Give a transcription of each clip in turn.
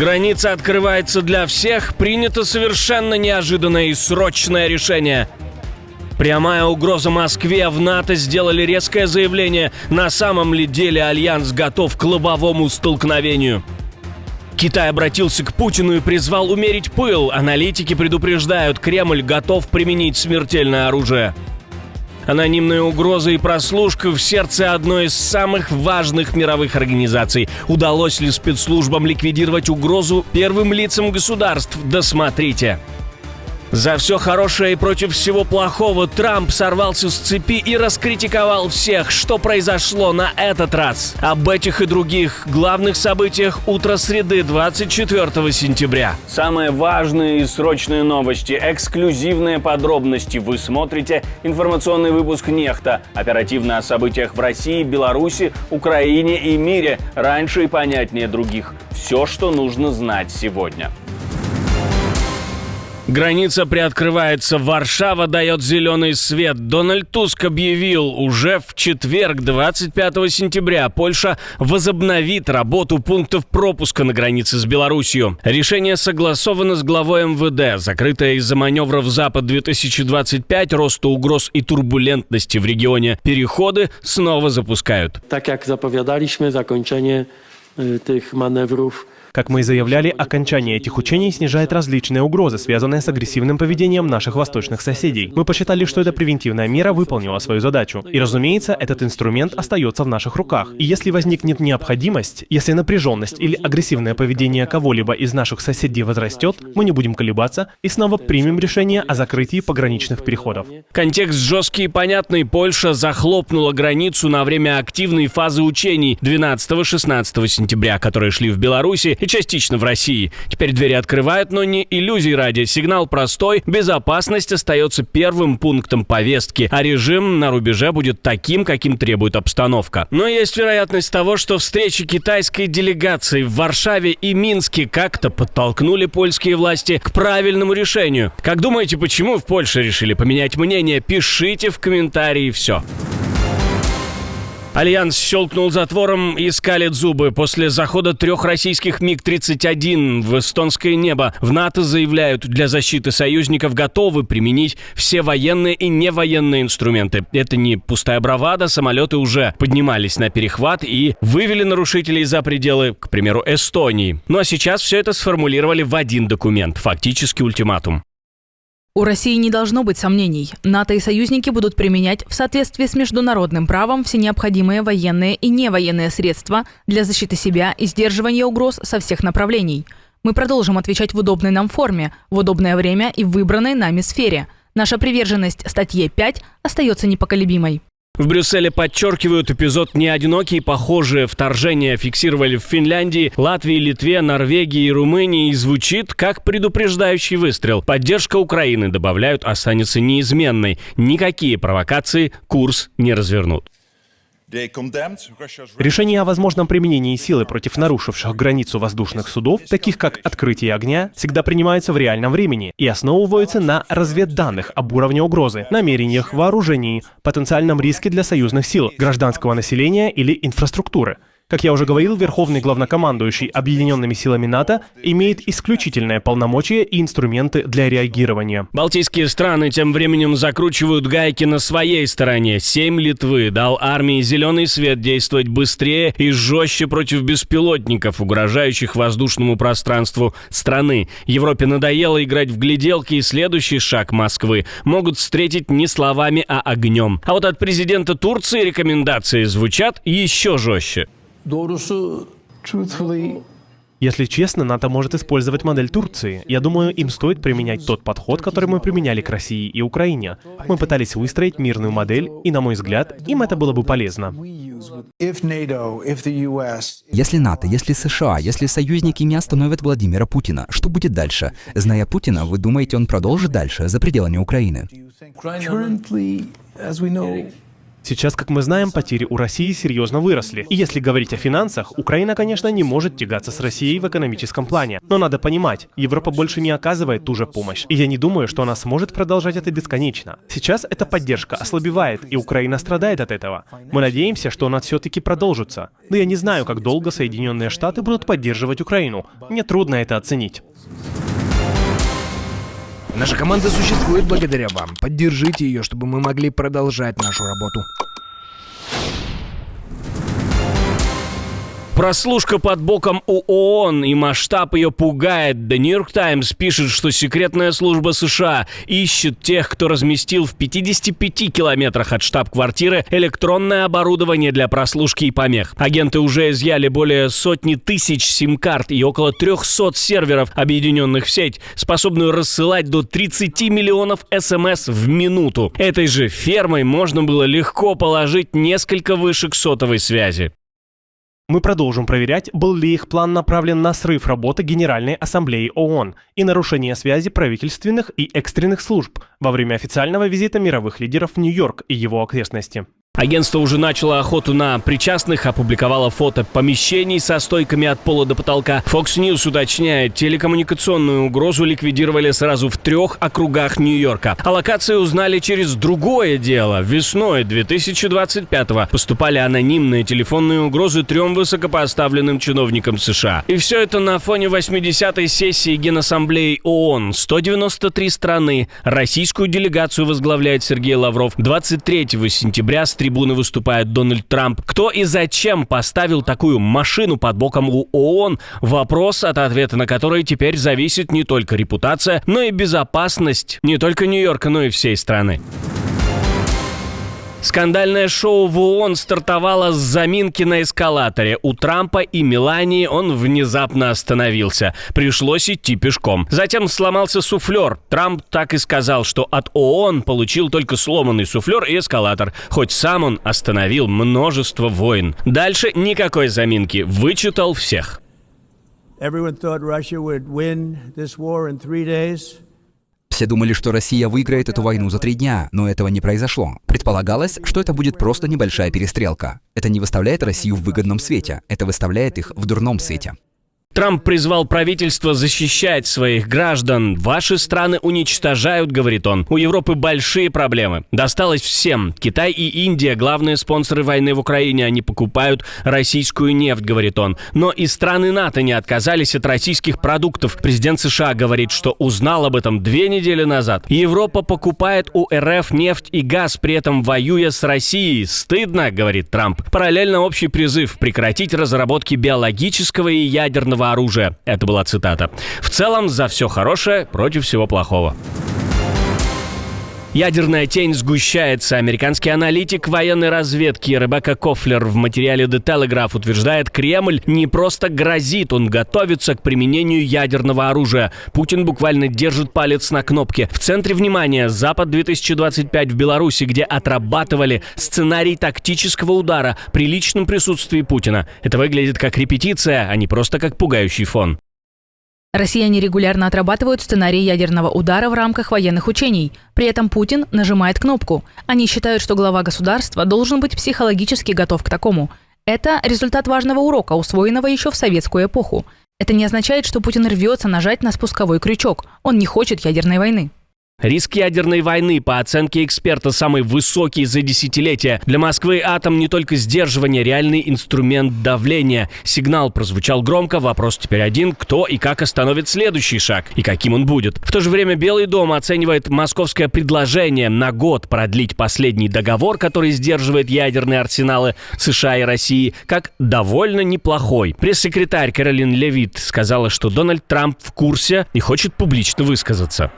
Граница открывается для всех, принято совершенно неожиданное и срочное решение. Прямая угроза Москве, в НАТО сделали резкое заявление, на самом ли деле Альянс готов к лобовому столкновению. Китай обратился к Путину и призвал умерить пыл. Аналитики предупреждают, Кремль готов применить смертельное оружие. Анонимная угроза и прослушка в сердце одной из самых важных мировых организаций. Удалось ли спецслужбам ликвидировать угрозу первым лицам государств? Досмотрите. За все хорошее и против всего плохого Трамп сорвался с цепи и раскритиковал всех. Что произошло на этот раз? Об этих и других главных событиях утра среды, 24 сентября. Самые важные и срочные новости, эксклюзивные подробности. Вы смотрите информационный выпуск «Нехта». Оперативно о событиях в России, Беларуси, Украине и мире. Раньше и понятнее других. Все, что нужно знать сегодня. Граница приоткрывается. Варшава дает зеленый свет. Дональд Туск объявил, уже в четверг, 25 сентября, Польша возобновит работу пунктов пропуска на границе с Беларусью. Решение согласовано с главой МВД. Закрытое из-за маневров Запад-2025, роста угроз и турбулентности в регионе переходы снова запускают. Так как заповедалищмы, закончение этих маневров. Как мы и заявляли, окончание этих учений снижает различные угрозы, связанные с агрессивным поведением наших восточных соседей. Мы посчитали, что эта превентивная мера выполнила свою задачу. И, разумеется, этот инструмент остается в наших руках. И если возникнет необходимость, если напряженность или агрессивное поведение кого-либо из наших соседей возрастет, мы не будем колебаться и снова примем решение о закрытии пограничных переходов. Контекст жесткий и понятный. Польша захлопнула границу на время активной фазы учений 12-16 сентября, которые шли в Беларуси и частично в России. Теперь двери открывают, но не иллюзий ради. Сигнал простой. Безопасность остается первым пунктом повестки, а режим на рубеже будет таким, каким требует обстановка. Но есть вероятность того, что встречи китайской делегации в Варшаве и Минске как-то подтолкнули польские власти к правильному решению. Как думаете, почему в Польше решили поменять мнение? Пишите в комментарии все. Альянс щелкнул затвором и скалит зубы. После захода 3 российских МиГ-31 в эстонское небо в НАТО заявляют, для защиты союзников готовы применить все военные и невоенные инструменты. Это не пустая бравада, самолеты уже поднимались на перехват и вывели нарушителей за пределы, к примеру, Эстонии. Ну а сейчас все это сформулировали в один документ, фактически ультиматум. У России не должно быть сомнений. НАТО и союзники будут применять в соответствии с международным правом все необходимые военные и невоенные средства для защиты себя и сдерживания угроз со всех направлений. Мы продолжим отвечать в удобной нам форме, в удобное время и в выбранной нами сфере. Наша приверженность статье 5 остается непоколебимой. В Брюсселе подчеркивают, эпизод не одинокий. Похожие вторжения фиксировали в Финляндии, Латвии, Литве, Норвегии и Румынии. И звучит как предупреждающий выстрел. Поддержка Украины, добавляют, останется неизменной. Никакие провокации курс не развернут. Решение о возможном применении силы против нарушивших границу воздушных судов, таких как открытие огня, всегда принимается в реальном времени и основываются на разведданных об уровне угрозы, намерениях, вооружении, потенциальном риске для союзных сил, гражданского населения или инфраструктуры. Как я уже говорил, Верховный главнокомандующий Объединенными силами НАТО имеет исключительное полномочия и инструменты для реагирования. Балтийские страны тем временем закручивают гайки на своей стороне. Сейм Литвы дал армии зеленый свет действовать быстрее и жестче против беспилотников, угрожающих воздушному пространству страны. Европе надоело играть в гляделки, и следующий шаг Москвы могут встретить не словами, а огнем. А вот от президента Турции рекомендации звучат еще жестче. Если честно, НАТО может использовать модель Турции. Я думаю, им стоит применять тот подход, который мы применяли к России и Украине. Мы пытались выстроить мирную модель, и, на мой взгляд, им это было бы полезно. Если НАТО, если США, если союзники не остановят Владимира Путина, что будет дальше? Зная Путина, вы думаете, он продолжит дальше, за пределами Украины? Сейчас, как мы знаем, потери у России серьезно выросли. И если говорить о финансах, Украина, конечно, не может тягаться с Россией в экономическом плане. Но надо понимать, Европа больше не оказывает ту же помощь. И я не думаю, что она сможет продолжать это бесконечно. Сейчас эта поддержка ослабевает, и Украина страдает от этого. Мы надеемся, что она все-таки продолжится. Но я не знаю, как долго Соединенные Штаты будут поддерживать Украину. Мне трудно это оценить. Наша команда существует благодаря вам. Поддержите ее, чтобы мы могли продолжать нашу работу. Прослушка под боком у ООН, и масштаб ее пугает. The New York Times пишет, что секретная служба США ищет тех, кто разместил в 55 километрах от штаб-квартиры электронное оборудование для прослушки и помех. Агенты уже изъяли более сотни тысяч сим-карт и около 300 серверов, объединенных в сеть, способную рассылать до 30 миллионов СМС в минуту. Этой же фермой можно было легко положить несколько вышек сотовой связи. Мы продолжим проверять, был ли их план направлен на срыв работы Генеральной Ассамблеи ООН и нарушение связи правительственных и экстренных служб во время официального визита мировых лидеров в Нью-Йорк и его окрестности. Агентство уже начало охоту на причастных, опубликовало фото помещений со стойками от пола до потолка. Fox News уточняет, телекоммуникационную угрозу ликвидировали сразу в 3 округах Нью-Йорка. О локации узнали через другое дело. Весной 2025-го поступали анонимные телефонные угрозы 3 высокопоставленным чиновникам США. И все это на фоне 80-й сессии Генассамблеи ООН. 193 страны. Российскую делегацию возглавляет Сергей Лавров. 23 сентября с трибуны выступает Дональд Трамп. Кто и зачем поставил такую машину под боком у ООН? Вопрос, от ответа на который теперь зависит не только репутация, но и безопасность не только Нью-Йорка, но и всей страны. Скандальное шоу в ООН стартовало с заминки на эскалаторе. У Трампа и Мелании он внезапно остановился. Пришлось идти пешком. Затем сломался суфлер. Трамп так и сказал, что от ООН получил только сломанный суфлер и эскалатор. Хоть сам он остановил множество войн. Дальше никакой заминки. Вычитал всех. Все думали, что Россия выиграет эту войну за 3 дня, но этого не произошло. Предполагалось, что это будет просто небольшая перестрелка. Это не выставляет Россию в выгодном свете, это выставляет их в дурном свете. Трамп призвал правительство защищать своих граждан. «Ваши страны уничтожают», — говорит он. «У Европы большие проблемы. Досталось всем. Китай и Индия — главные спонсоры войны в Украине. Они покупают российскую нефть», — говорит он. Но и страны НАТО не отказались от российских продуктов. Президент США говорит, что узнал об этом 2 недели назад. Европа покупает у РФ нефть и газ, при этом воюя с Россией. «Стыдно», — говорит Трамп. Параллельно общий призыв прекратить разработки биологического и ядерного оружия. Это была цитата. В целом, за все хорошее против всего плохого. Ядерная тень сгущается. Американский аналитик военной разведки Ребекка Кофлер в материале The Telegraph утверждает, Кремль не просто грозит, он готовится к применению ядерного оружия. Путин буквально держит палец на кнопке. В центре внимания Запад-2025 в Беларуси, где отрабатывали сценарий тактического удара при личном присутствии Путина. Это выглядит как репетиция, а не просто как пугающий фон. Россияне регулярно отрабатывают сценарий ядерного удара в рамках военных учений. При этом Путин нажимает кнопку. Они считают, что глава государства должен быть психологически готов к такому. Это результат важного урока, усвоенного еще в советскую эпоху. Это не означает, что Путин рвется нажать на спусковой крючок. Он не хочет ядерной войны. Риск ядерной войны, по оценке эксперта, самый высокий за десятилетия. Для Москвы атом не только сдерживание, реальный инструмент давления. Сигнал прозвучал громко, вопрос теперь один: кто и как остановит следующий шаг, и каким он будет. В то же время Белый дом оценивает московское предложение на год продлить последний договор, который сдерживает ядерные арсеналы США и России, как довольно неплохой. Пресс-секретарь Кэролин Левит сказала, что Дональд Трамп в курсе и хочет публично высказаться.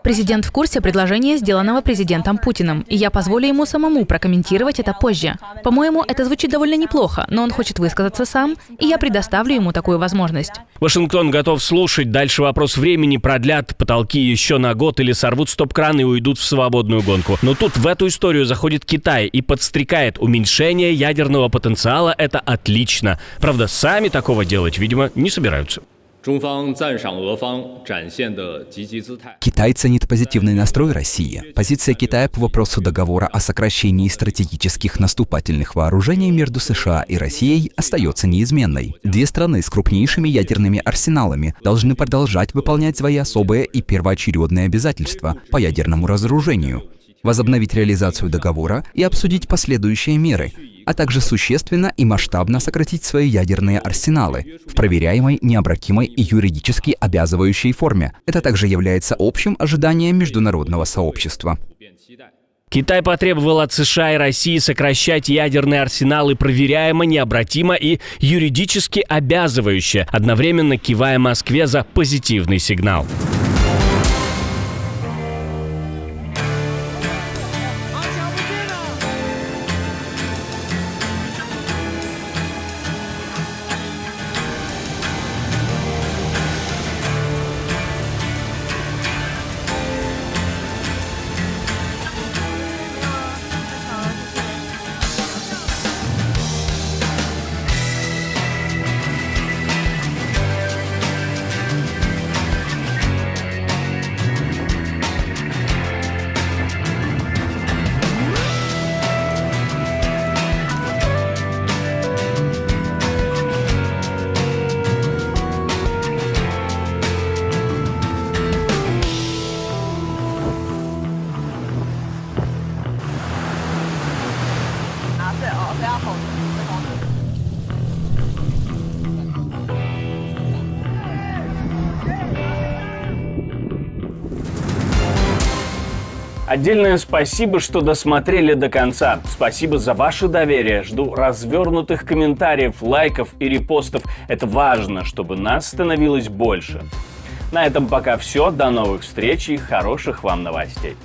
Президент в курсе предложения, сделанного президентом Путиным, и я позволю ему самому прокомментировать это позже. По-моему, это звучит довольно неплохо, но он хочет высказаться сам, и я предоставлю ему такую возможность. Вашингтон готов слушать. Дальше вопрос времени: продлят потолки еще на год или сорвут стоп-кран и уйдут в свободную гонку. Но тут в эту историю заходит Китай и подстрекает: уменьшение ядерного потенциала — это отлично. Правда, сами такого делать, видимо, не собираются. 中方赞赏俄方展现的积极姿态。 Китай ценит позитивный настрой России. Позиция Китая по вопросу договора о сокращении стратегических наступательных вооружений между США и Россией остается неизменной. Две страны с крупнейшими ядерными арсеналами должны продолжать выполнять свои особые и первоочередные обязательства по ядерному разоружению, возобновить реализацию договора и обсудить последующие меры, а также существенно и масштабно сократить свои ядерные арсеналы в проверяемой, необратимой и юридически обязывающей форме. Это также является общим ожиданием международного сообщества. Китай потребовал от США и России сокращать ядерные арсеналы проверяемо, необратимо и юридически обязывающе, одновременно кивая Москве за позитивный сигнал. Отдельное спасибо, что досмотрели до конца. Спасибо за ваше доверие. Жду развернутых комментариев, лайков и репостов. Это важно, чтобы нас становилось больше. На этом пока все. До новых встреч и хороших вам новостей.